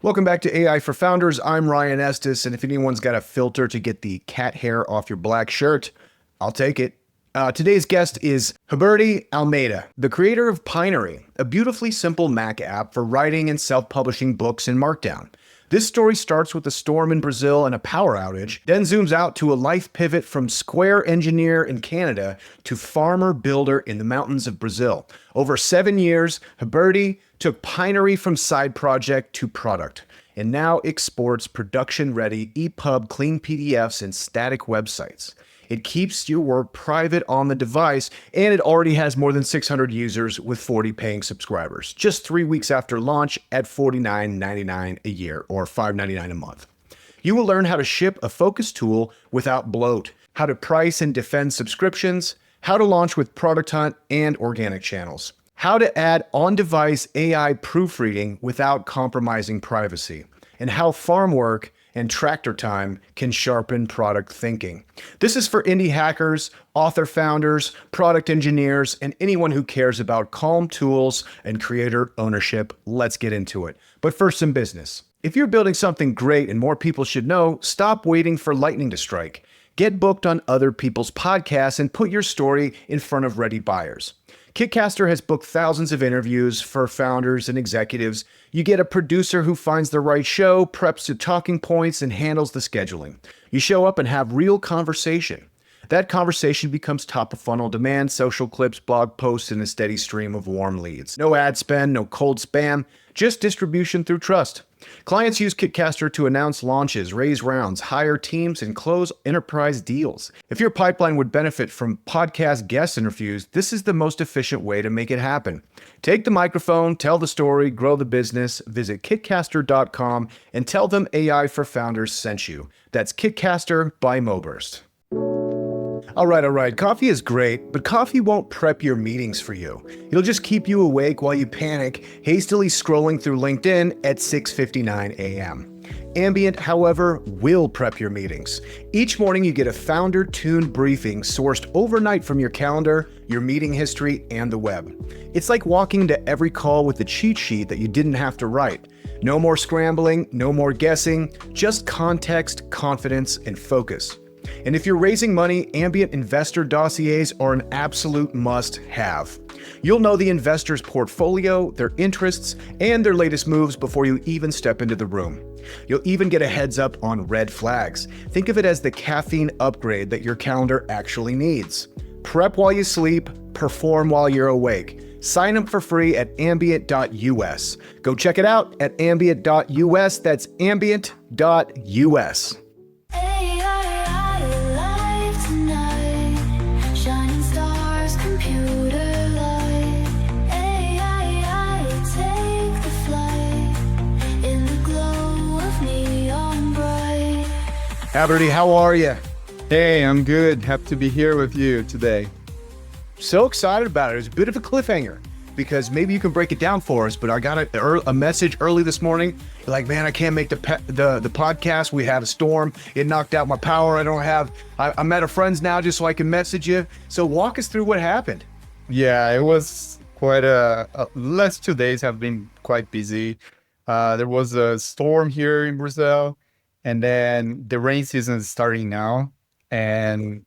Welcome back to AI for Founders. I'm Ryan Estes, and if anyone's got a filter to get the cat hair off your black shirt, I'll take it. Today's guest is Heberti Almeida, the creator of Pinery, a beautifully simple Mac app for writing and self-publishing books in Markdown. This story starts with a storm in Brazil and a power outage, then zooms out to a life pivot from Square engineer in Canada to farmer builder in the mountains of Brazil. Over 7 years, Heberti took Pinery from side project to product, and now exports production-ready ePub clean PDFs and static websites. It keeps your work private on the device, and it already has more than 600 users with 40 paying subscribers, just 3 weeks after launch at $49.99 a year or $5.99 a month. You will learn how to ship a focus tool without bloat, how to price and defend subscriptions, how to launch with Product Hunt and organic channels, how to add on-device AI proofreading without compromising privacy, and how farm work and tractor time can sharpen product thinking. This is for indie hackers, author founders, product engineers, and anyone who cares about calm tools and creator ownership. Let's get into it. But first, some business. If you're building something great and more people should know, stop waiting for lightning to strike. Get booked on other people's podcasts and put your story in front of ready buyers. Kitcaster has booked thousands of interviews for founders and executives. You get a producer who finds the right show, preps the talking points, and handles the scheduling. You show up and have real conversation. That conversation becomes top of funnel demand, social clips, blog posts, and a steady stream of warm leads. No ad spend, no cold spam, just distribution through trust. Clients use Kitcaster to announce launches, raise rounds, hire teams, and close enterprise deals. If your pipeline would benefit from podcast guest interviews, this is the most efficient way to make it happen. Take the microphone, tell the story, grow the business. Visit kitcaster.com and tell them AI for Founders sent you. That's Kitcaster by Moburst. All right. Coffee is great, but coffee won't prep your meetings for you. It'll just keep you awake while you panic, hastily scrolling through LinkedIn at 6:59 a.m. Ambient, however, will prep your meetings. Each morning you get a founder-tuned briefing sourced overnight from your calendar, your meeting history, and the web. It's like walking into every call with a cheat sheet that you didn't have to write. No more scrambling, no more guessing, just context, confidence, and focus. And if you're raising money, ambient investor dossiers are an absolute must-have. You'll know the investor's portfolio, their interests, and their latest moves before you even step into the room. You'll even get a heads up on red flags. Think of it as the caffeine upgrade that your calendar actually needs. Prep while you sleep, perform while you're awake. Sign up for free at ambient.us. Go check it out at ambient.us. That's ambient.us. Heberti, how are you? Hey, I'm good. Happy to be here with you today. So excited about it. It was a bit of a cliffhanger because maybe you can break it down for us, but I got a message early this morning. You're like, man, I can't make the podcast. We had a storm. It knocked out my power. I'm at a friend's now just so I can message you. So walk us through what happened. Yeah, it was quite last 2 days have been quite busy. There was a storm here in Brazil. And then the rain season is starting now, and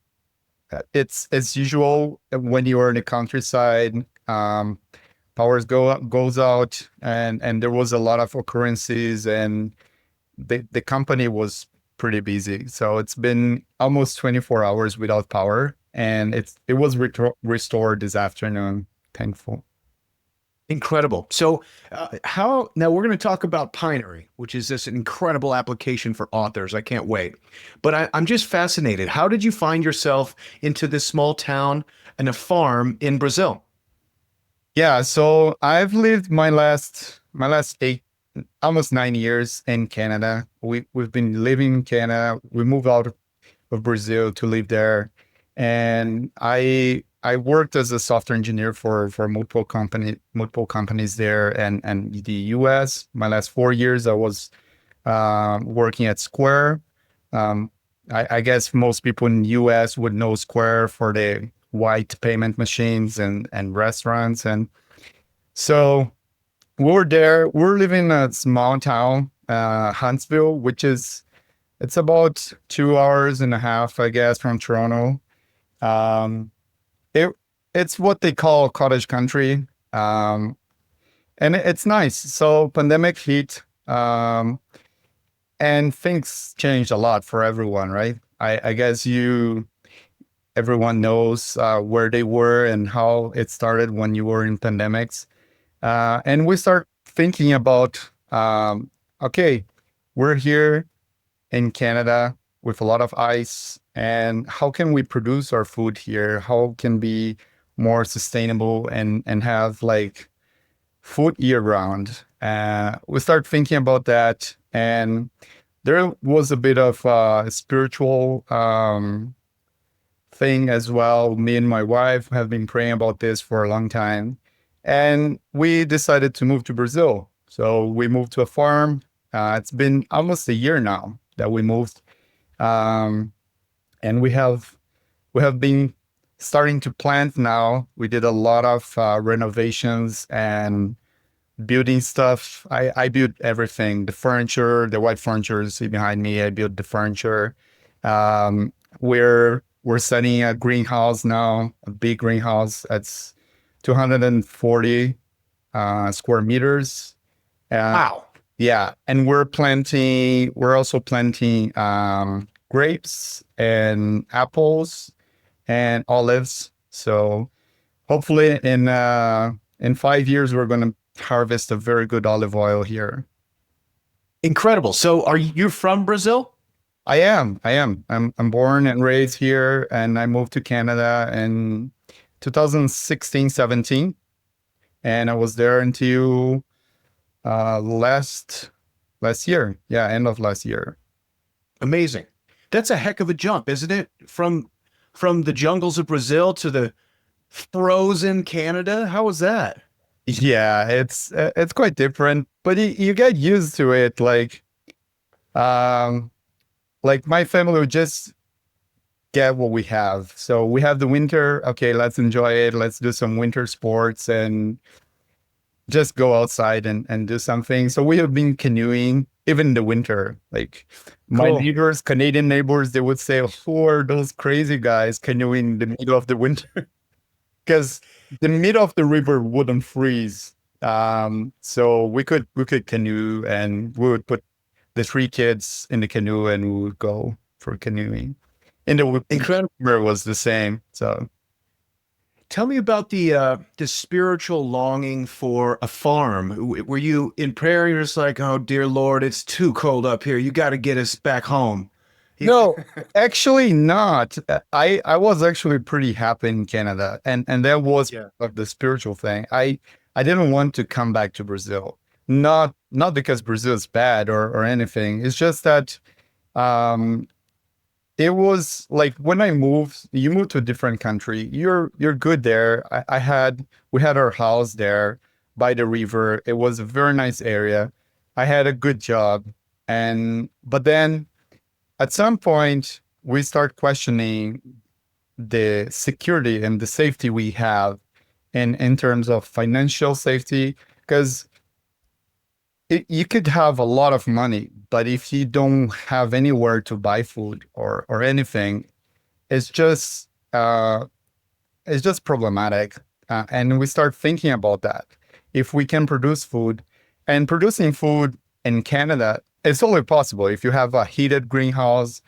it's as usual when you are in the countryside. Powers goes out, and there was a lot of occurrences, and the company was pretty busy. So it's been almost 24 hours without power, and it was restored this afternoon. Thankful. Incredible. So now we're going to talk about Pinery, which is this incredible application for authors. I can't wait. But I'm just fascinated. How did you find yourself into this small town and a farm in Brazil? Yeah, so I've lived my last almost 9 years in Canada. We've been living in Canada. We moved out of Brazil to live there. And I worked as a software engineer for multiple companies there and the US. My last 4 years, I was working at Square. I guess most people in the US would know Square for the white payment machines and restaurants. And so we were there. We're living in a small town. Huntsville, which is it's about 2 hours and a half, I guess, from Toronto. Um, it it's what they call cottage country, and it's nice. So pandemic hit, and things changed a lot for everyone, right? I guess everyone knows where they were and how it started when you were in pandemics. And we start thinking about, okay, we're here in Canada with a lot of ice, and how can we produce our food here? How can be more sustainable and have like food year round? We start thinking about that, and there was a bit of a spiritual thing as well. Me and my wife have been praying about this for a long time, and we decided to move to Brazil. So we moved to a farm. It's been almost a year now that we moved, um, and we have been starting to plant now. We did a lot of renovations and building stuff. I built everything, the furniture, the white furniture you see behind me. I built the furniture. Um, we're setting a greenhouse now, a big greenhouse that's 240 square meters. Uh, Wow. yeah, and we're also planting grapes and apples and olives. So hopefully in 5 years we're going to harvest a very good olive oil here. Incredible. So are you from Brazil? I am. I'm born and raised here, and I moved to Canada in 2016, 17, and I was there until last year. Yeah, end of last year. Amazing. That's a heck of a jump, isn't it? From the jungles of Brazil to the frozen Canada. How was that? Yeah, it's quite different, but you get used to it. Um, like my family would just get what we have. So we have the winter. Okay, let's enjoy it. Let's do some winter sports and just go outside and do something. So we have been canoeing even in the winter. Like my Cool. neighbors, Canadian neighbors, they would say, "Who are those crazy guys canoeing in the middle of the winter?" Because the middle of the river wouldn't freeze. So we could canoe, and we would put the three kids in the canoe and we would go for canoeing. And the Incredible. river was the same. So Tell me about the spiritual longing for a farm. Were you in prayer? You're just like, oh dear Lord, it's too cold up here. You got to get us back home. You- no, actually not. I was actually pretty happy in Canada, and that was Yeah. of the spiritual thing. I didn't want to come back to Brazil. Not because Brazil is bad or anything. It's just that um it was like when I moved, you move to a different country. You're good there. We had our house there by the river. It was a very nice area. I had a good job, and but then at some point we start questioning the security and the safety we have in terms of financial safety, because you could have a lot of money, but if you don't have anywhere to buy food or anything, it's just uh, it's just problematic. And we start thinking about that. If we can produce food, and producing food in Canada, it's only possible if you have a heated greenhouse.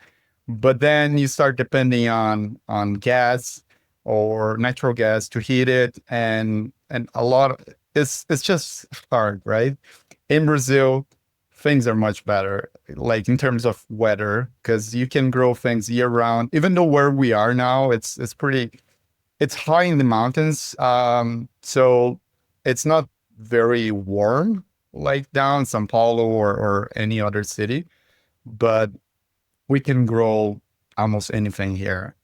But then you start depending on gas or natural gas to heat it, and a lot of it's just hard, right? In Brazil, things are much better, like in terms of weather, because you can grow things year round. Even though where we are now, it's high in the mountains, so it's not very warm like down in São Paulo or any other city, but we can grow almost anything here.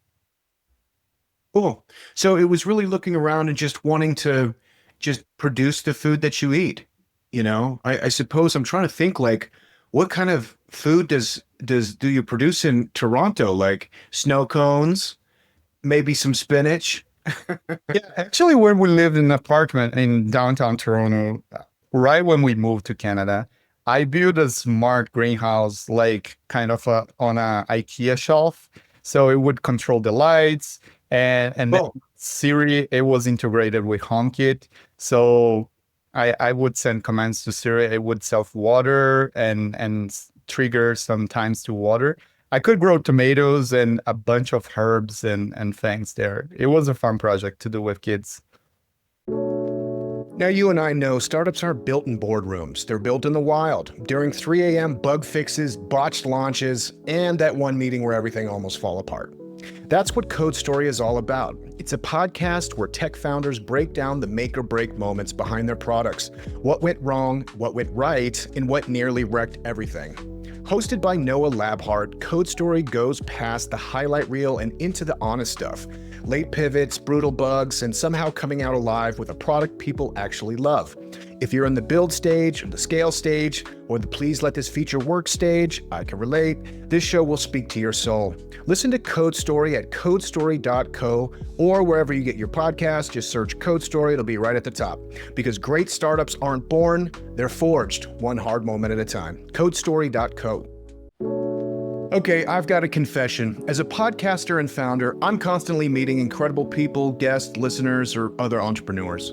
Cool. So it was really looking around and just wanting to just produce the food that you eat. I suppose I'm trying to think like what kind of food do you produce in Toronto? Like snow cones, maybe some spinach. Yeah, actually, when we lived in an apartment in downtown Toronto, right when we moved to Canada, I built a smart greenhouse, like kind of on a IKEA shelf, so it would control the lights, and then Oh, Siri, it was integrated with HomeKit, so I would send commands to Siri. It would self water and trigger sometimes to water. I could grow tomatoes and a bunch of herbs and things there. It was a fun project to do with kids. now you and I know startups aren't built in boardrooms. They're built in the wild, during 3 a.m. bug fixes, botched launches, and that one meeting where everything almost fall apart. That's what Code Story is all about. It's a podcast where tech founders break down the make or break moments behind their products, what went wrong, what went right, and what nearly wrecked everything. Hosted by Noah Labhart, Code Story goes past the highlight reel and into the honest stuff. Late pivots, brutal bugs, and somehow coming out alive with a product people actually love. If you're in the build stage, the scale stage, or the please let this feature work stage, I can relate. This show will speak to your soul. Listen to Code Story at codestory.co or wherever you get your podcast. Just search Code Story, it'll be right at the top. Because great startups aren't born, they're forged, one hard moment at a time. codestory.co. Okay, I've got a confession. As a podcaster and founder, I'm constantly meeting incredible people, guests, listeners, or other entrepreneurs.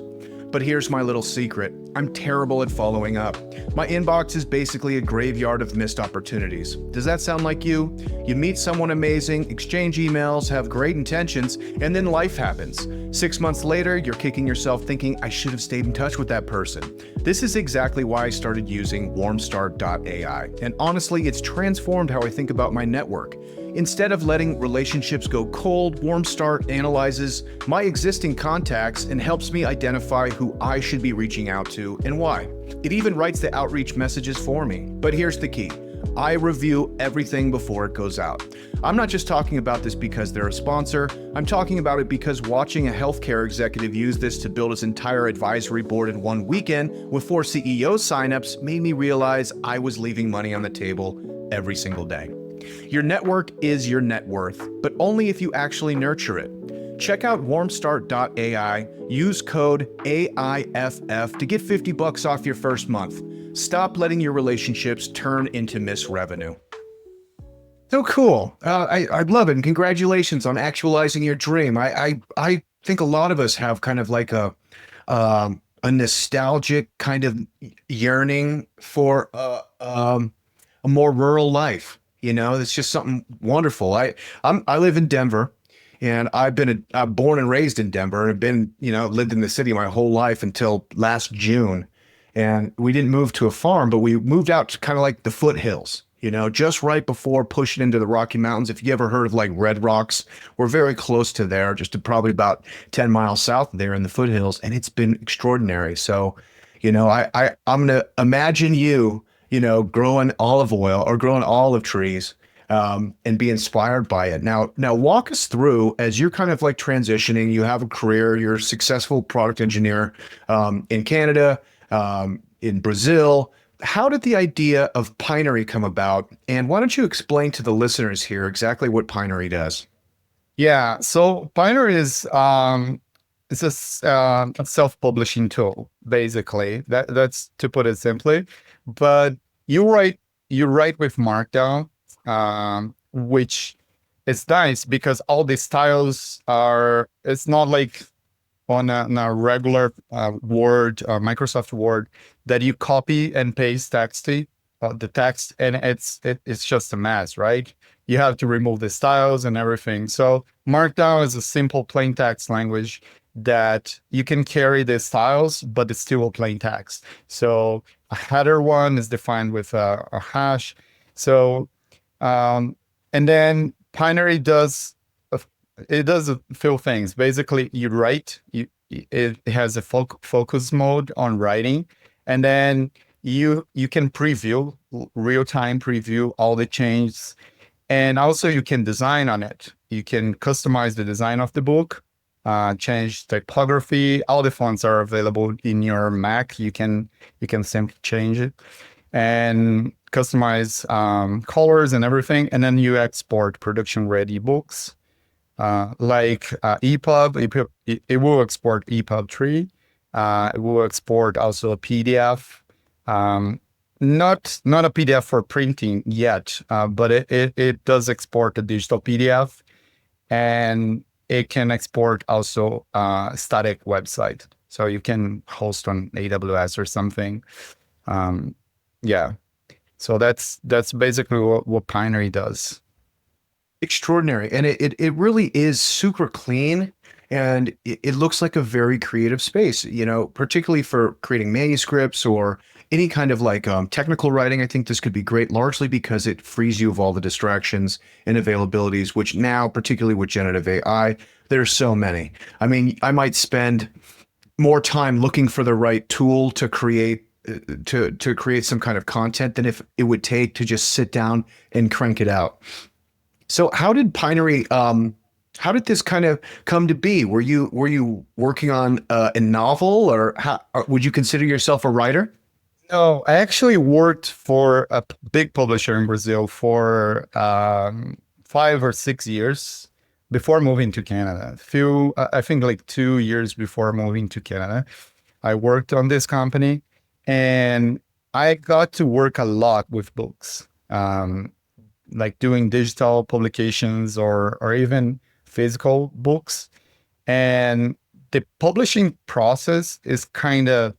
But here's my little secret. I'm terrible at following up. My inbox is basically a graveyard of missed opportunities. Does that sound like you? You meet someone amazing, exchange emails, have great intentions, and then life happens. 6 months later, you're kicking yourself thinking, I should have stayed in touch with that person. This is exactly why I started using warmstart.ai. And honestly, it's transformed how I think about my network. Instead of letting relationships go cold, Warmstart analyzes my existing contacts and helps me identify who I should be reaching out to and why. It even writes the outreach messages for me. But here's the key. I review everything before it goes out. I'm not just talking about this because they're a sponsor. I'm talking about it because watching a healthcare executive use this to build his entire advisory board in one weekend with 4 CEO signups made me realize I was leaving money on the table every single day. Your network is your net worth, but only if you actually nurture it. Check out warmstart.ai, use code AIFF to get $50 off your first month. Stop letting your relationships turn into missed revenue. So cool. I love it. And congratulations on actualizing your dream. I think a lot of us have kind of like a nostalgic kind of yearning for a more rural life. You know, it's just something wonderful. I live in Denver, and I'm born and raised in Denver, and have been, lived in the city my whole life until last June. And we didn't move to a farm, but we moved out to kind of like the foothills, just right before pushing into the Rocky Mountains. If you ever heard of like Red Rocks, we're very close to there, just to probably about 10 miles south there in the foothills. And it's been extraordinary. So, I'm going to imagine you growing olive oil or growing olive trees, and be inspired by it. Now walk us through, as you're kind of like transitioning, you have a career, you're a successful product engineer, in Canada, in Brazil. How did the idea of Pinery come about? And why don't you explain to the listeners here exactly what Pinery does? Yeah, so Pinery is it's a self-publishing tool, basically. That's to put it simply. But you write with Markdown, which is nice because all the styles are. It's not like on a regular Word, Microsoft Word, that you copy and paste the text, and it's just a mess, right? You have to remove the styles and everything. So Markdown is a simple plain text language that you can carry the styles, but it's still a plain text. So a header one is defined with a hash. So and then Pinery does a few things. Basically, you write. It has a focus mode on writing, and then you can preview, real time preview all the changes, and also you can design on it. You can customize the design of the book, change typography. All the fonts are available in your Mac. You can simply change it and customize colors and everything, and then you export production ready books. Like ePub, it will export ePub 3. It will export also a PDF. Not a PDF for printing yet, but it does export a digital PDF, and it can export also a static website. So you can host on AWS or something. Um, yeah. So that's basically what Pinery does. Extraordinary. And it really is super clean, and it looks like a very creative space, particularly for creating manuscripts or any kind of like technical writing. I think this could be great, largely because it frees you of all the distractions and availabilities, which now, particularly with generative AI, there's so many. I mean, I might spend more time looking for the right tool to create to create some kind of content than if it would take to just sit down and crank it out. So how did this kind of come to be? Were you working on a novel, or how, or would you consider yourself a writer? No, I actually worked for a big publisher in Brazil for 5 or 6 years before moving to Canada. I think like 2 years before moving to Canada, I worked on this company, and I got to work a lot with books, like doing digital publications or even physical books. And the publishing process is kind of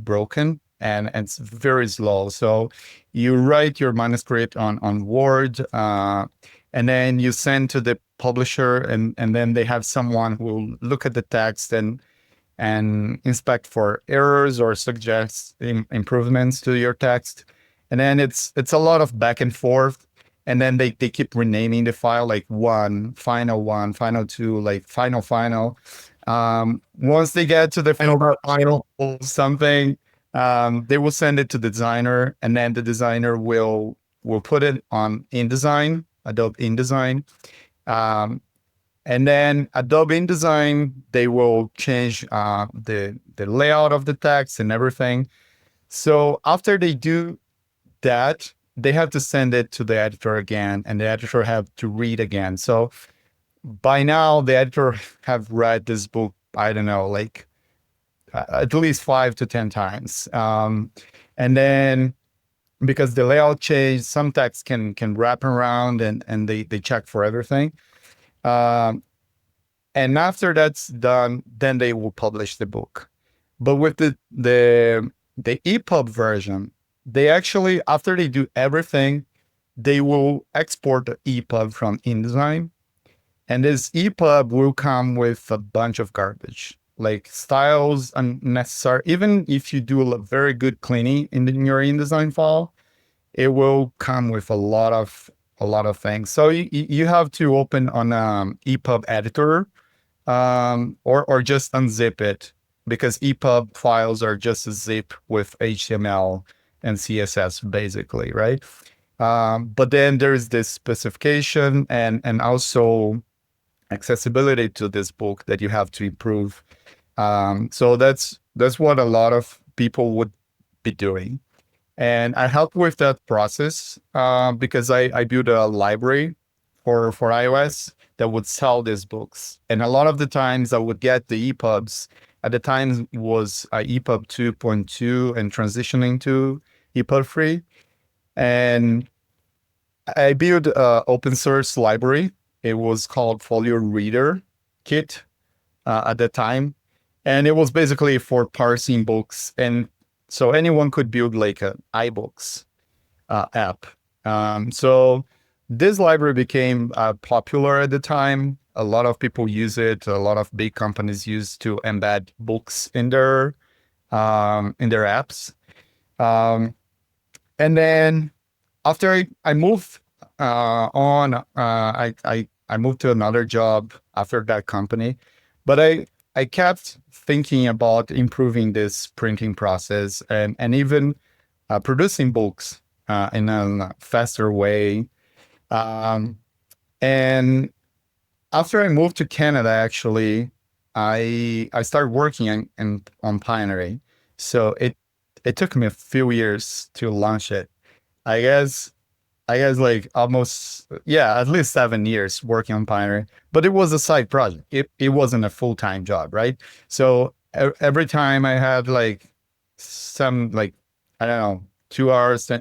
broken, and it's very slow. So you write your manuscript on Word, and then you send to the publisher, and then they have someone who will look at the text and inspect for errors or suggest improvements to your text. And then it's a lot of back and forth. And then they keep renaming the file, like one, final two, like final. Once they get to the Final. something, they will send it to the designer, and then the designer will put it on InDesign, Adobe InDesign. Um, and then Adobe InDesign, they will change the layout of the text and everything. So after they do that, they have to send it to the editor again, and the editor have to read again. So by now, the editor have read this book, I don't know, like at least 5 to 10 times. And then because the layout changed, some text can wrap around, and they check for everything. Um, and after that's done, then they will publish the book. But with the EPUB version, they actually, after they do everything, they will export the EPUB from InDesign, and this EPUB will come with a bunch of garbage, like styles unnecessary. Even if you do a very good cleaning in your InDesign file, it will come with a lot of things. So you have to open on EPUB editor, or just unzip it, because EPUB files are just a zip with HTML and CSS, basically, right? But then there's this specification and also accessibility to this book that you have to improve. So that's what a lot of people would be doing. And I help with that process, because I built a library for iOS that would sell these books. And a lot of the times I would get the EPUBs. At the time it was EPUB 2.2 and transitioning to EPUB 3. And I built an open source library. It was called Folio Reader Kit at the time. And it was basically for parsing books. And so anyone could build like an iBooks app. So this library became popular at the time. A lot of people use it. A lot of big companies use to embed books in their apps. Um, and then after I moved on, I moved to another job after that company, but I kept thinking about improving this printing process and even producing books in a faster way. Um, and after I moved to Canada, actually, I started working on Pinery. So it took me a few years to launch it. I guess like almost, yeah, at least 7 years working on Pinery, but it was a side project. It wasn't a full-time job, right? So every time I had like some, like, I don't know, 2 hours,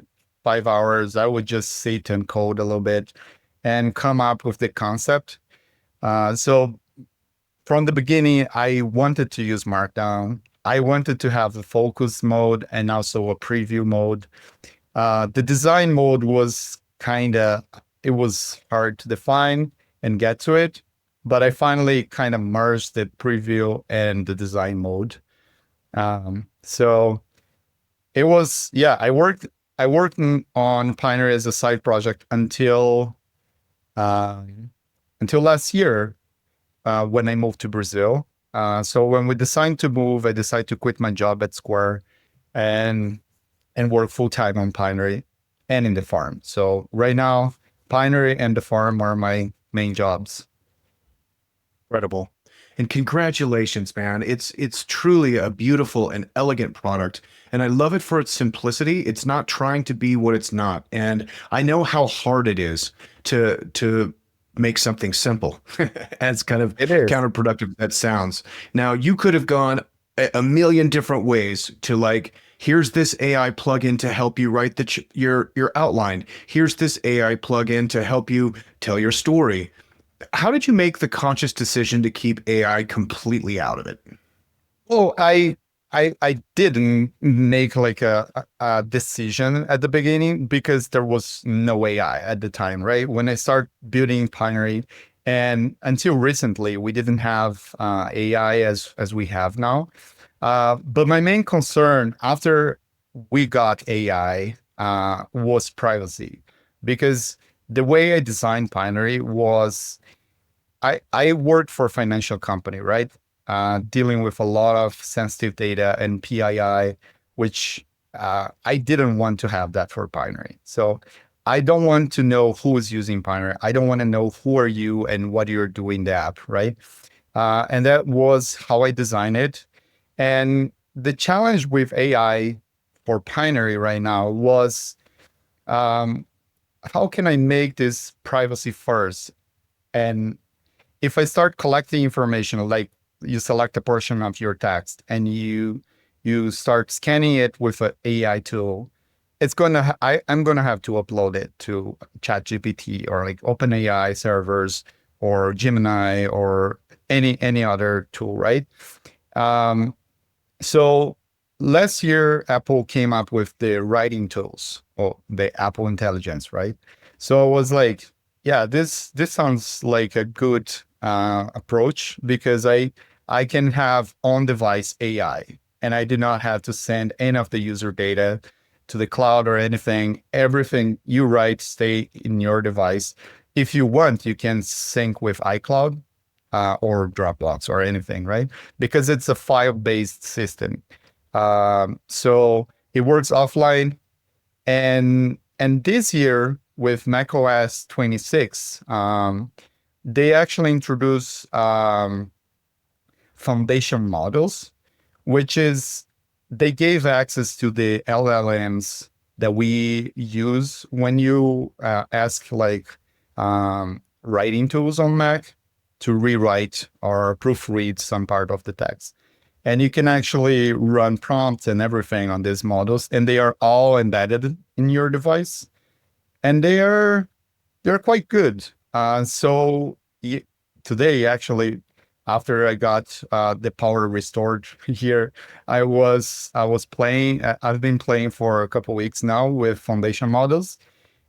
5 hours, I would just sit and code a little bit and come up with the concept. So from the beginning, I wanted to use Markdown. I wanted to have a focus mode and also a preview mode. The design mode was it was hard to define and get to it, but I finally kind of merged the preview and the design mode. So it was, yeah, I worked on Pinery as a side project uh, until last year, when I moved to Brazil. So when we decided to move, I decided to quit my job at Square and work full time on Pinery and in the farm. So right now, Pinery and the farm are my main jobs. Incredible. And congratulations, man. It's truly a beautiful and elegant product. And I love it for its simplicity. It's not trying to be what it's not. And I know how hard it is to make something simple, as kind of It is. counterproductive that sounds. Now, you could have gone a million different ways to like, here's this AI plugin to help you write your outline. Here's this AI plugin to help you tell your story. How did you make the conscious decision to keep AI completely out of it? Well, I didn't make like a decision at the beginning because there was no AI at the time, right? When I started building Pinery, and until recently, we didn't have AI as we have now. But my main concern after we got AI was privacy, because the way I designed Pinery was I worked for a financial company, right? Dealing with a lot of sensitive data and PII, which I didn't want to have that for Pinery. So I don't want to know who is using Pinery. I don't want to know who are you and what you're doing the app, right? And that was how I designed it. And the challenge with AI for Pinery right now was, um, how can I make this privacy first? And if I start collecting information, like you select a portion of your text and you start scanning it with an AI tool, I'm gonna have to upload it to ChatGPT or like OpenAI servers or Gemini or any other tool, right? Um, so last year, Apple came up with the writing tools or the Apple Intelligence, right? So I was like, yeah, this sounds like a good approach, because I can have on-device AI and I do not have to send any of the user data to the cloud or anything. Everything you write stay in your device. If you want, you can sync with iCloud or Dropbox or anything, right? Because it's a file-based system. So it works offline. And this year with macOS 26, they actually introduced foundation models, which is they gave access to the LLMs that we use when you ask like writing tools on Mac to rewrite or proofread some part of the text. And you can actually run prompts and everything on these models, and they are all embedded in your device, and they're quite good. Today, actually, after I got the power restored here, I was playing. I've been playing for a couple weeks now with foundation models,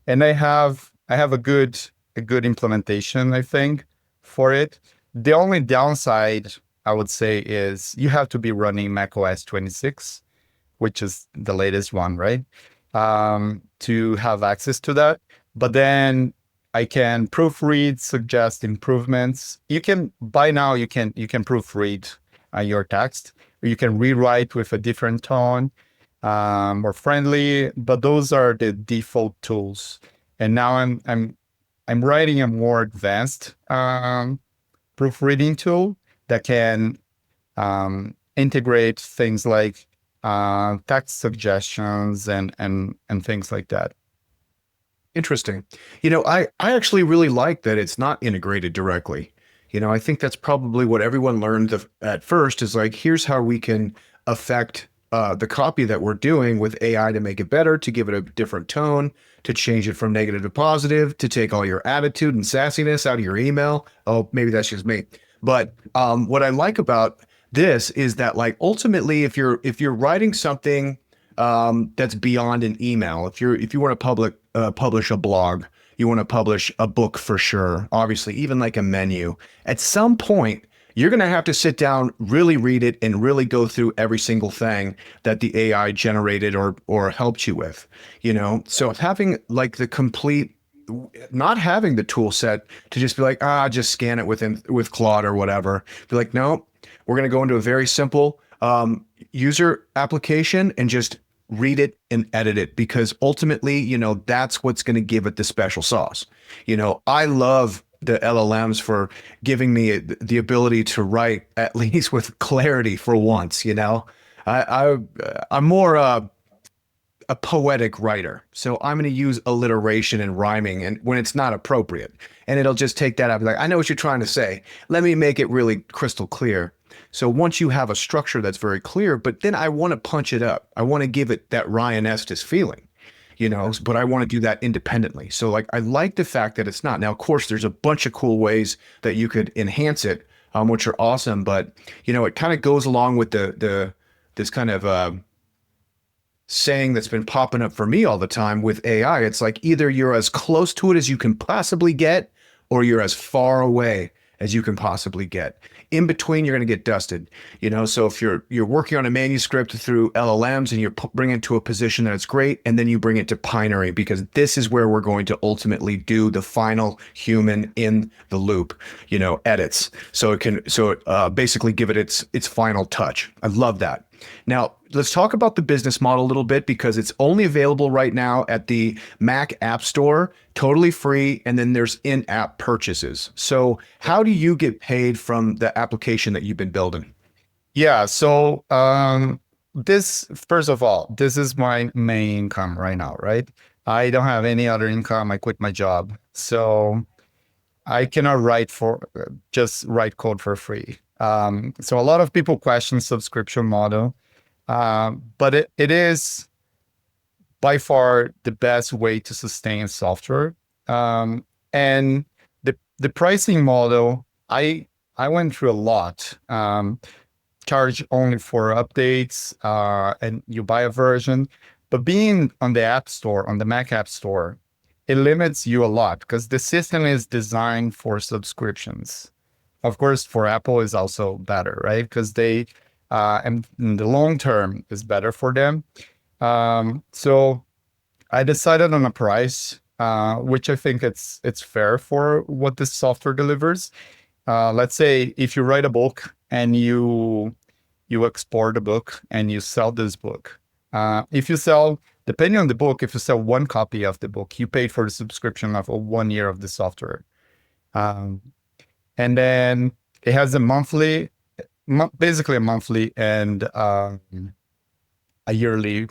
and I have a good implementation, I think, for it. The only downside I would say is you have to be running macOS 26, which is the latest one, right? To have access to that. But then I can proofread, suggest improvements. By now you can proofread your text, or you can rewrite with a different tone, more friendly. But those are the default tools. And now I'm writing a more advanced proofreading tool that can integrate things like text suggestions and things like that. Interesting. I actually really like that it's not integrated directly. I think that's probably what everyone learned at first is like, here's how we can affect the copy that we're doing with AI to make it better, to give it a different tone, to change it from negative to positive, to take all your attitude and sassiness out of your email. Oh, maybe that's just me. But what I like about this is that, like, ultimately, if you're writing something that's beyond an email, if you want to publish a blog, you want to publish a book for sure, obviously, even like a menu, at some point you're going to have to sit down, really read it, and really go through every single thing that the AI generated or helped you with, you know? So having like the complete, not having the tool set to just be like, just scan it with Claude or whatever. Be like, no, we're going to go into a very simple user application and just read it and edit it, because ultimately, you know, that's what's going to give it the special sauce. You know, I love the LLMs for giving me the ability to write at least with clarity for once. You know, I'm more a poetic writer, so I'm going to use alliteration and rhyming, and when it's not appropriate, and it'll just take that out. Be like, I know what you're trying to say. Let me make it really crystal clear. So once you have a structure that's very clear, but then I want to punch it up. I want to give it that Ryan Estes feeling, you know, but I want to do that independently. So like, I like the fact that it's not. Now, of course, there's a bunch of cool ways that you could enhance it, which are awesome. But, you know, it kind of goes along with this kind of saying that's been popping up for me all the time with AI. It's like either you're as close to it as you can possibly get, or you're as far away as you can possibly get. In between, you're going to get dusted. You know, so if you're working on a manuscript through LLMs and you're bringing it to a position that's great, and then you bring it to Pinery, because this is where we're going to ultimately do the final human in the loop, you know, edits. So it basically give it its final touch. I love that. Now, let's talk about the business model a little bit, because it's only available right now at the Mac App Store, totally free, and then there's in-app purchases. So how do you get paid from the application that you've been building? Yeah. So this, first of all, this is my main income right now, right? I don't have any other income. I quit my job. So I cannot just write code for free. So a lot of people question subscription model, but it is by far the best way to sustain software. And the pricing model, I went through a lot. Charge only for updates, and you buy a version. But being on the App Store, on the Mac App Store, it limits you a lot because the system is designed for subscriptions. Of course, for Apple is also better, right? Because they, and in the long term is better for them. So I decided on a price, which I think it's fair for what this software delivers. Let's say if you write a book and you export a book and you sell this book. If you sell, depending on the book, if you sell one copy of the book, you pay for the subscription of 1 year of the software. And then it has a monthly, basically a monthly and a yearly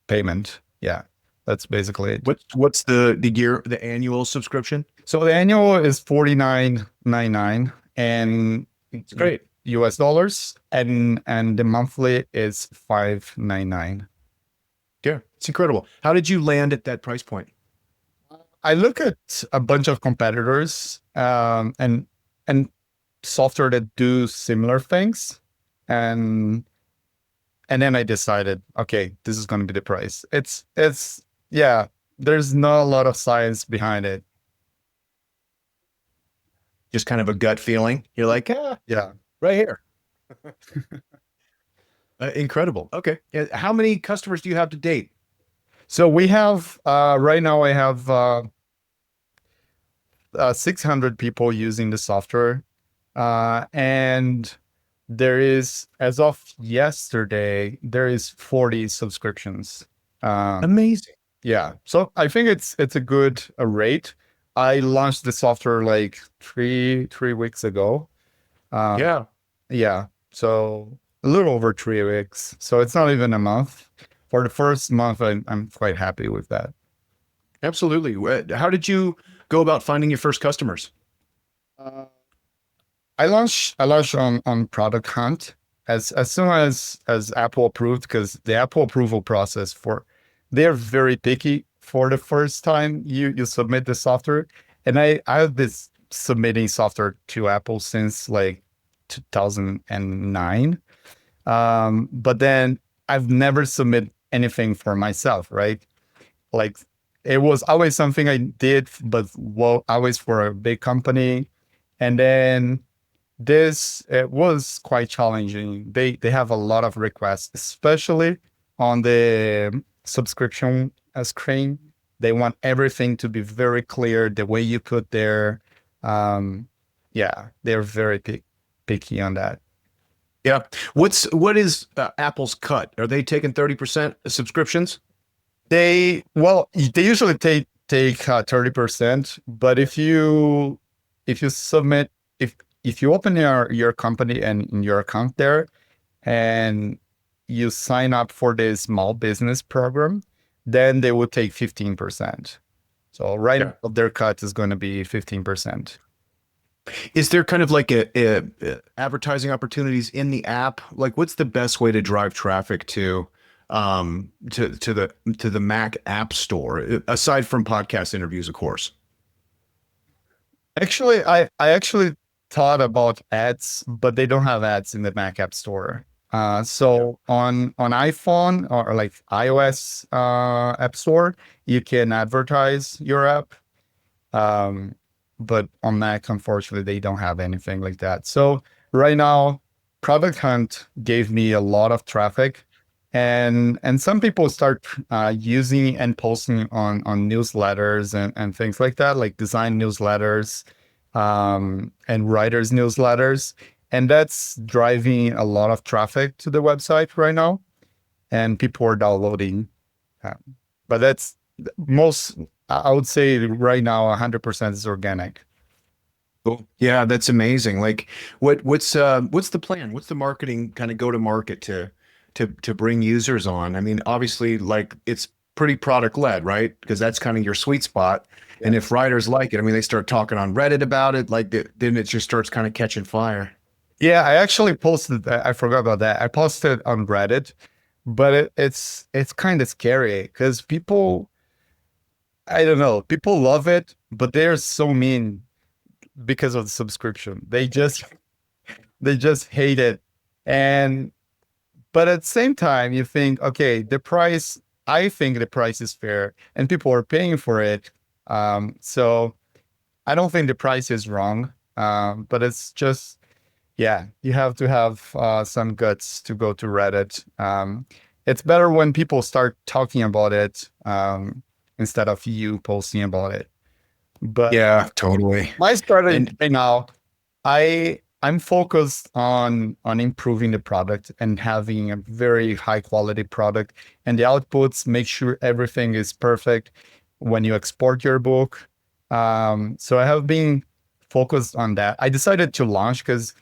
payment. Yeah, that's basically it. What's the annual subscription? So the annual is $49.99, and It's great. US dollars, and the monthly is $5.99. Yeah, it's incredible. How did you land at that price point? I look at a bunch of competitors, and software that do similar things, and then I decided, okay, this is going to be the price. It's yeah, there's not a lot of science behind it. Just kind of a gut feeling. You're like, Yeah. right here. Incredible. Okay. Yeah, how many customers do you have to date? So we have right now I have 600 people using the software, and there is, as of yesterday, there is 40 subscriptions. Amazing. Yeah, so I think it's a good rate. I launched the software like three weeks ago. Yeah. Yeah, so a little over 3 weeks. So it's not even a month. For the first month, I'm quite happy with that. Absolutely. How did you go about finding your first customers? I launched on Product Hunt. as soon as Apple approved, because the Apple approval process for they're very picky for the first time you submit the software. And I've been submitting software to Apple since like 2009. But then I've never submitted anything for myself, right? Like it was always something I did, but well, always for a big company. And then this it was quite challenging. They have a lot of requests, especially on the subscription screen. They want everything to be very clear, the way you put there. Um, yeah, they're very picky on that. Yeah. What is Apple's cut? Are they taking 30% subscriptions? They usually take 30%, but if you submit if you open your company and in your account there and you sign up for the small business program, then they will take 15%. So right Yeah. now their cut is going to be 15%. Is there kind of like a advertising opportunities in the app? Like, what's the best way to drive traffic to the Mac App Store aside from podcast interviews, of course? Actually, I actually thought about ads, but they don't have ads in the Mac App Store. So on iPhone or like iOS App Store, you can advertise your app. Um, but on Mac, unfortunately, they don't have anything like that. So right now, Product Hunt gave me a lot of traffic, and some people start using and posting on newsletters and things like that, like design newsletters, and writers newsletters, and that's driving a lot of traffic to the website right now, and people are downloading. Uh, but that's most, I would say right now, 100% is organic. Cool. Yeah, that's amazing. Like, what's the plan? What's the marketing kind of go to market to bring users on? I mean, obviously, like it's pretty product led, right? Because that's kind of your sweet spot. Yeah. And if writers like it, I mean, they start talking on Reddit about it, like then it just starts kind of catching fire. Yeah, I actually posted that. I forgot about that. I posted on Reddit, but it's kind of scary because people, I don't know, people love it, but they're so mean because of the subscription. They just hate it. And but at the same time, you think, okay, the price, I think the price is fair and people are paying for it. So I don't think the price is wrong. But it's just, yeah, you have to have some guts to go to Reddit. It's better when people start talking about it, instead of you posting about it. But Yeah, totally. my strategy And right now, I'm focused on improving the product and having a very high quality product, and the outputs make sure everything is perfect when you export your book. So I have been focused on that. I decided to launch because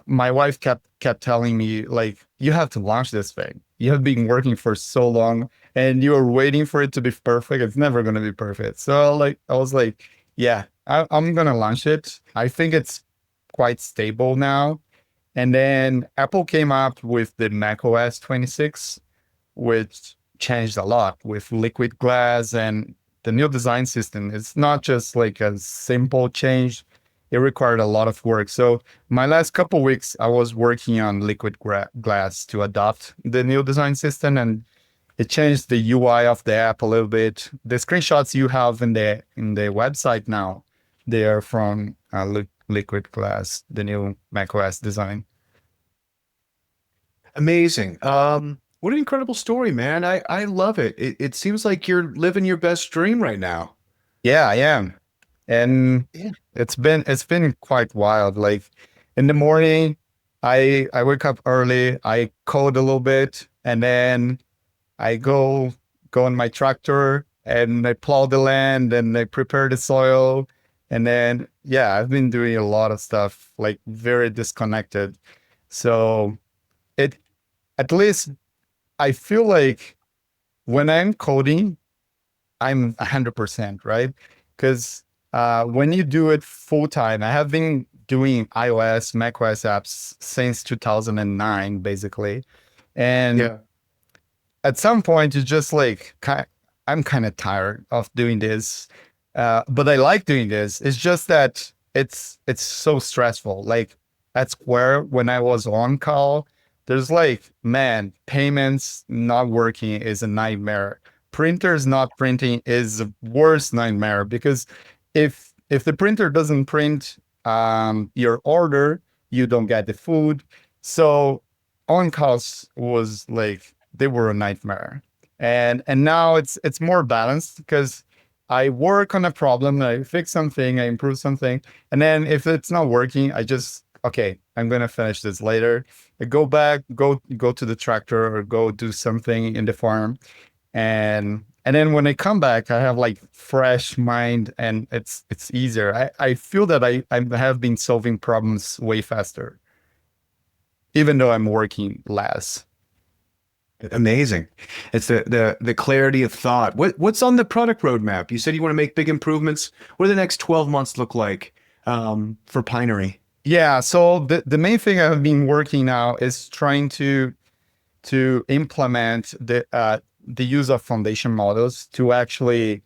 my wife kept telling me, like, you have to launch this thing. You have been working for so long and you are waiting for it to be perfect. It's never going to be perfect. So like I was like, yeah, I'm going to launch it. I think it's quite stable now. And then Apple came up with the macOS 26, which changed a lot with liquid glass and the new design system. It's not just like a simple change. It required a lot of work. So my last couple weeks, I was working on liquid glass to adopt the new design system, and it changed the UI of the app a little bit. The screenshots you have in the website now, they are from liquid glass, the new macOS design. amazing. What an incredible story, man. I love it. It seems like you're living your best dream right now. Yeah, I am. And Yeah. it's been quite wild. Like in the morning, I wake up early, I code a little bit, and then I go on my tractor and I plow the land and I prepare the soil. And then yeah, I've been doing a lot of stuff like very disconnected. So it at least I feel like when I'm coding, I'm 100%, right? Because when you do it full time, I have been doing iOS, macOS apps since 2009, basically. And Yeah. at some point, it's just like, I'm kind of tired of doing this. But I like doing this. It's just that it's so stressful. Like at Square, when I was on call, there's like, man, payments not working is a nightmare. Printers not printing is the worst nightmare because if the printer doesn't print your order, you don't get the food. So on calls was like they were a nightmare. And now it's more balanced because I work on a problem, I fix something, I improve something, and then if it's not working, I just okay, I'm gonna finish this later. I go back, go to the tractor or go do something in the farm, and then when I come back, I have like fresh mind and it's easier. I feel that I have been solving problems way faster, even though I'm working less. Amazing. It's the clarity of thought. What's on the product roadmap? You said you want to make big improvements. What do the next 12 months look like for Pinery? Yeah, so the main thing I've been working now is trying to implement the use of foundation models to actually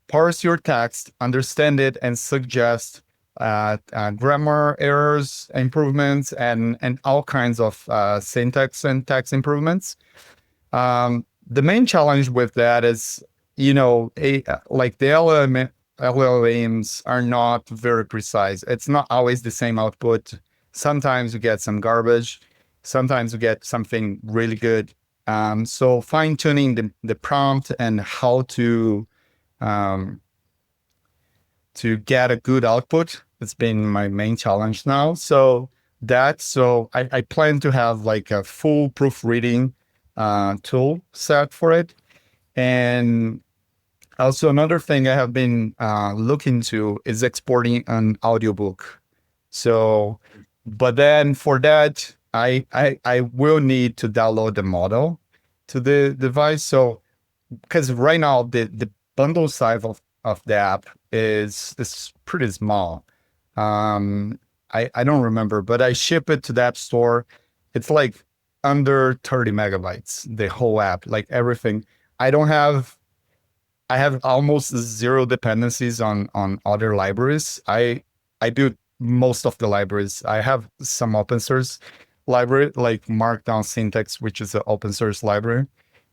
parse your text, understand it, and suggest grammar errors, improvements, and all kinds of syntax and text improvements. The main challenge with that is, like the LLMs are not very precise. It's not always the same output. Sometimes you get some garbage. Sometimes you get something really good. So fine tuning the prompt and how um, to get a good output. It's been my main challenge now. So I plan to have like a full proofreading tool set for it. And also another thing I have been looking to is exporting an audiobook. So, but then for that, I will need to download the model to the device. So because right now the bundle size of the app is pretty small. I don't remember, but I ship it to the app store. It's like under 30 megabytes, the whole app, like everything. I don't have I have almost zero dependencies on other libraries. I built most of the libraries. I have some open source library like Markdown syntax, which is an open source library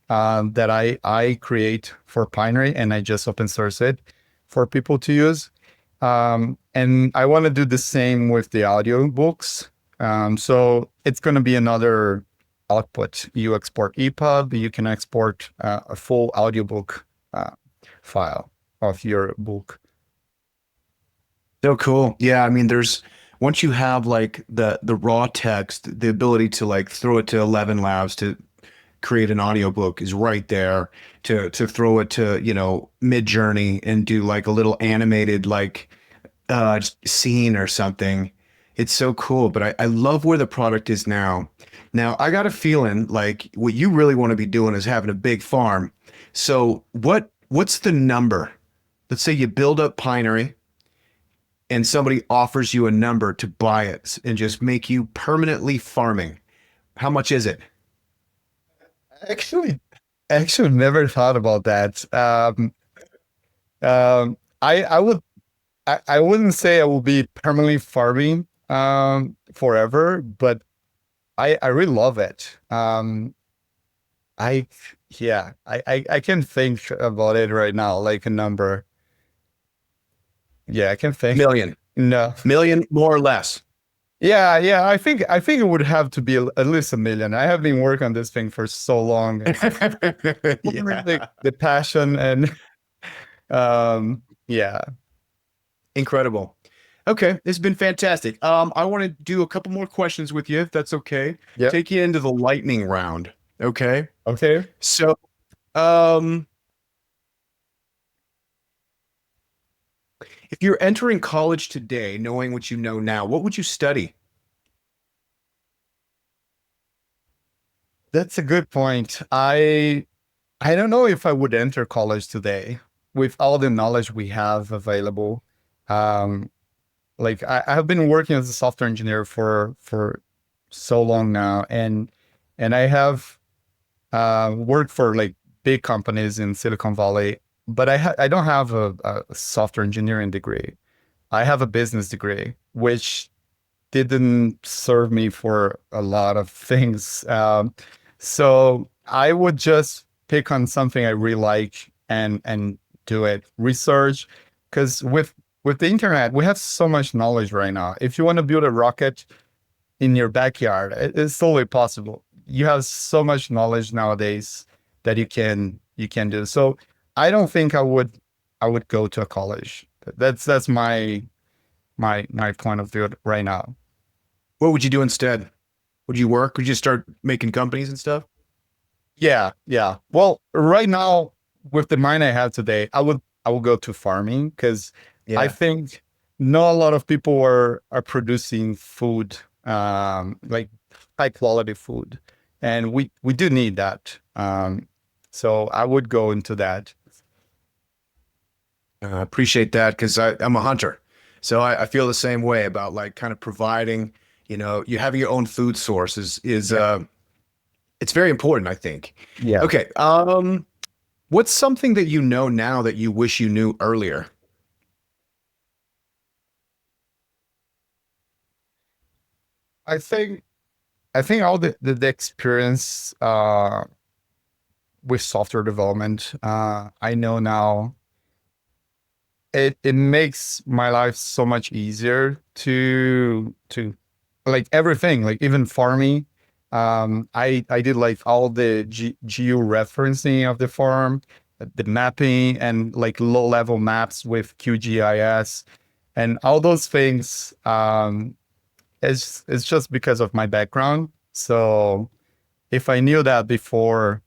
that I create for Pinery, and I just open source it for people to use. And I want to do the same with the audio books. So it's going to be another output. You export ePub, you can export a full audiobook file of your book. So cool. Yeah, I mean, there's once you have like the raw text, the ability to like throw it to 11 Labs to create an audiobook is right there. To throw it to, Mid Journey and do like a little animated like scene or something. It's so cool. But I love where the product is now. Now I got a feeling like what you really want to be doing is having a big farm. So what's the number? Let's say you build up Pinery and somebody offers you a number to buy it and just make you permanently farming. How much is it? Actually, actually never thought about that. I would I wouldn't say I will be permanently farming forever, but I really love it. I yeah, I can think about it right now, like a number. Yeah, I can think. Million. No. Million, more or less. Yeah. I think it would have to be at least a million. I have been working on this thing for so long. Yeah. The passion and yeah. Incredible. Okay, it's been fantastic. I want to do a couple more questions with you, if that's okay. Yeah. Take you into the lightning round. Okay. Okay. So, um, if you're entering college today, knowing what you know now, what would you study? That's a good point. I don't know if I would enter college today with all the knowledge we have available. Um, like I have been working as a software engineer for so long now, and I have worked for like big companies in Silicon Valley, but I don't have a software engineering degree. I have a business degree, which didn't serve me for a lot of things. So I would just pick on something I really like and do it. Research, because with the internet, we have so much knowledge right now. If you want to build a rocket in your backyard, it's totally possible. You have so much knowledge nowadays that you can do. So I don't think I would go to a college. That's my point of view right now. What would you do instead? Would you work? Would you start making companies and stuff? Yeah, yeah. Well, right now with the mind I have today, I would go to farming because I Yeah. think not a lot of people are producing food, like high quality food, and we do need that. So I would go into that. I appreciate that because I'm a hunter. So I feel the same way about like kind of providing, you having your own food source is Yeah, it's very important, I think. yeah. Okay. What's something that you know now that you wish you knew earlier? I think I think all the experience with software development, I know now it makes my life so much easier to like everything, like even farming. I did like all the geo referencing of the farm, the mapping, and like low level maps with QGIS, and all those things. It's just because of my background. So if I knew that before,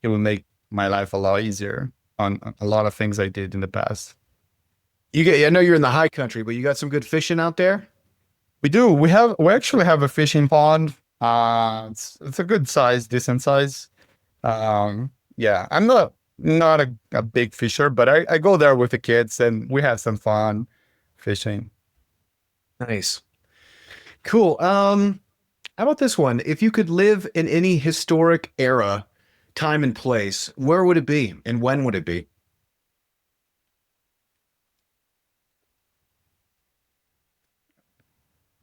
it would make my life a lot easier on a lot of things I did in the past. I know you're in the high country, but you got some good fishing out there? We do. We actually have a fishing pond. It's a good size, decent size. Yeah, I'm not a big fisher, but I go there with the kids and we have some fun fishing. Nice. Cool. How about this one? If you could live in any historic era, time and place, where would it be and when would it be?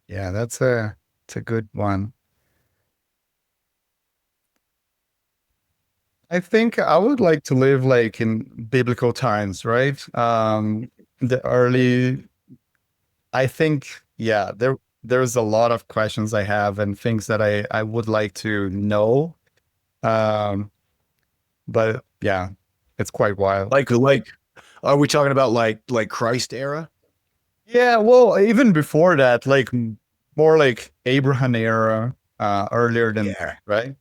Yeah, that's a good one. I think I would like to live like in biblical times, right? The early, I think, yeah, there's a lot of questions I have and things that I would like to know. Um, but yeah, it's quite wild. Like, are we talking about like Christ era? Yeah, well, even before that, like more like Abraham era, earlier than that, Yeah. right?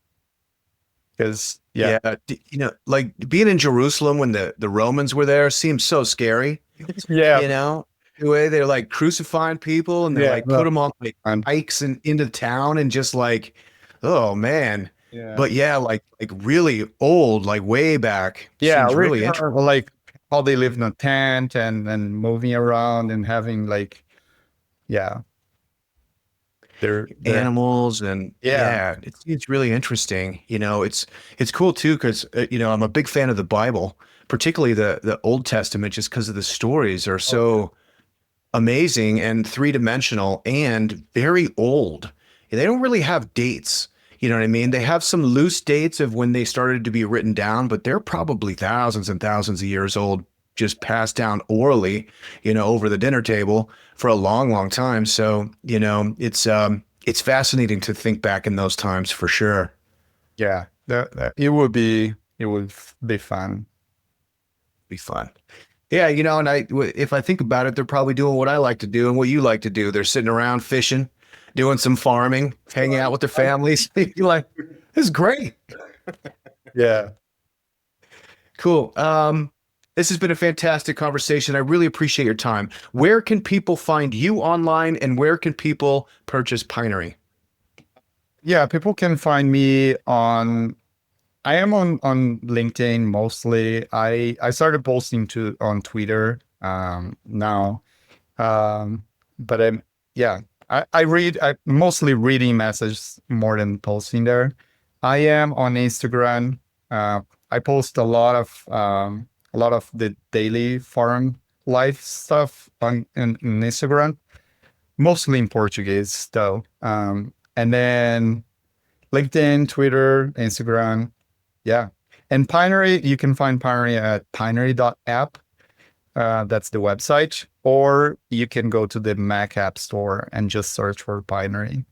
Because yeah, Yeah. Like being in Jerusalem when the Romans were there seems so scary, yeah, you know? The way they're like crucifying people and they're yeah, like put no, them on like and pikes and into town and just like, oh man. yeah. But yeah, like really old, like way back. Yeah, Seems really, really interesting. like how they live in a tent and moving around and having like, yeah, they're Animals and yeah, yeah, it's really interesting. It's cool too because I'm a big fan of the Bible, particularly the Old Testament, just because of the stories are oh yeah, so amazing and three-dimensional and very old. They don't really have dates. You know what I mean? They have some loose dates of when they started to be written down, but they're probably thousands and thousands of years old, just passed down orally, over the dinner table for a long, long time. So, it's fascinating to think back in those times for sure. yeah. It would be fun. Be fun. Yeah, and if I think about it, they're probably doing what I like to do and what you like to do. They're sitting around fishing, doing some farming, hanging out with their families. You're like, this is great. Yeah, Cool. This has been a fantastic conversation. I really appreciate your time. Where can people find you online and where can people purchase Pinery? yeah. People can find me on. I am on LinkedIn mostly. I started posting to on Twitter now. Um, but yeah, I mostly reading messages more than posting there. I am on Instagram. I post a lot of the daily farm life stuff in Instagram, mostly in Portuguese though. And then LinkedIn, Twitter, Instagram, yeah. And Pinery, you can find Pinery at pinery.app. That's the website, or you can go to the Mac App Store and just search for Pinery.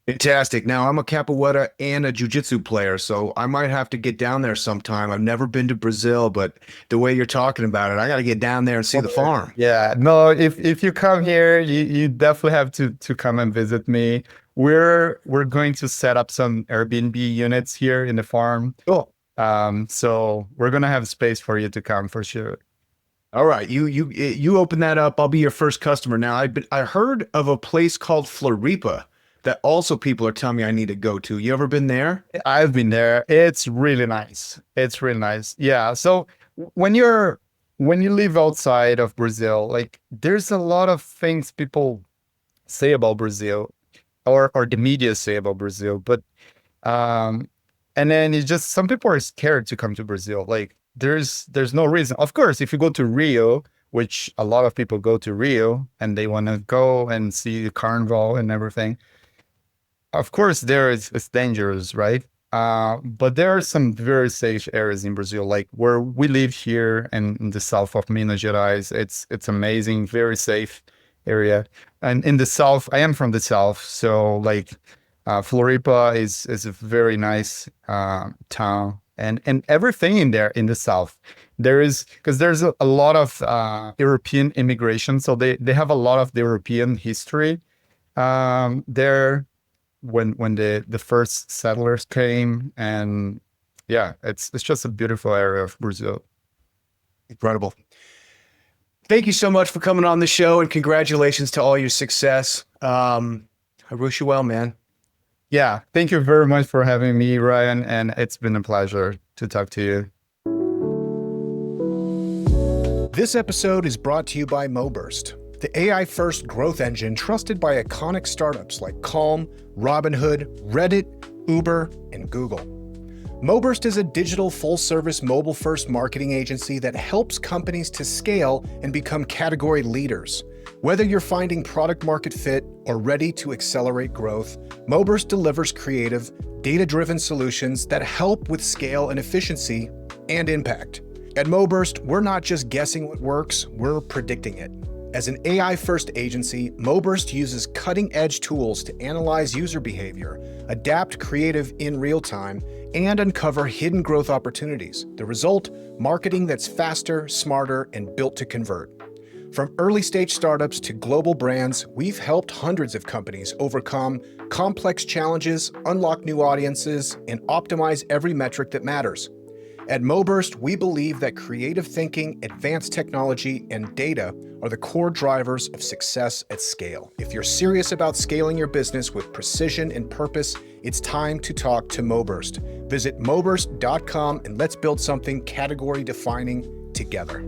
Fantastic. Now, I'm a capoeira and a jiu-jitsu player, so I might have to get down there sometime. I've never been to Brazil, but the way you're talking about it, I got to get down there and see the farm. Yeah, no, if you come here, you definitely have to come and visit me. We're going to set up some Airbnb units here in the farm. Cool. So we're gonna have space for you to come for sure. All right, you open that up. I'll be your first customer. Now, I heard of a place called Floripa that also people are telling me I need to go to. You ever been there? I've been there. It's really nice. It's really nice. Yeah. So when you live outside of Brazil, like there's a lot of things people say about Brazil or the media say about Brazil, but and then it's just some people are scared to come to Brazil. Like there's no reason. Of course, if you go to Rio, which a lot of people go to Rio and they want to go and see the carnival and everything, of course, it's dangerous, right? But there are some very safe areas in Brazil, like where we live here in the south of Minas Gerais. It's amazing, very safe area. And in the south, I am from the south, so like Floripa is a very nice town, and everything in there in the south. There is because there's a lot of European immigration, so they have a lot of the European history there when the first settlers came, and yeah, it's just a beautiful area of Brazil. Incredible. Thank you so much for coming on the show, and congratulations to all your success. I wish you well, man. Yeah, thank you very much for having me, Ryan, and it's been a pleasure to talk to you. This episode is brought to you by MoBurst, the AI-first growth engine trusted by iconic startups like Calm, Robinhood, Reddit, Uber, and Google. MoBurst is a digital full-service mobile-first marketing agency that helps companies to scale and become category leaders. Whether you're finding product market fit or ready to accelerate growth, MoBurst delivers creative, data-driven solutions that help with scale and efficiency and impact. At MoBurst, we're not just guessing what works, we're predicting it. As an AI-first agency, MoBurst uses cutting-edge tools to analyze user behavior, adapt creative in real time, and uncover hidden growth opportunities. The result, marketing that's faster, smarter, and built to convert. From early-stage startups to global brands, we've helped hundreds of companies overcome complex challenges, unlock new audiences, and optimize every metric that matters. At MoBurst, we believe that creative thinking, advanced technology, and data are the core drivers of success at scale. If you're serious about scaling your business with precision and purpose, it's time to talk to MoBurst. Visit moburst.com and let's build something category-defining together.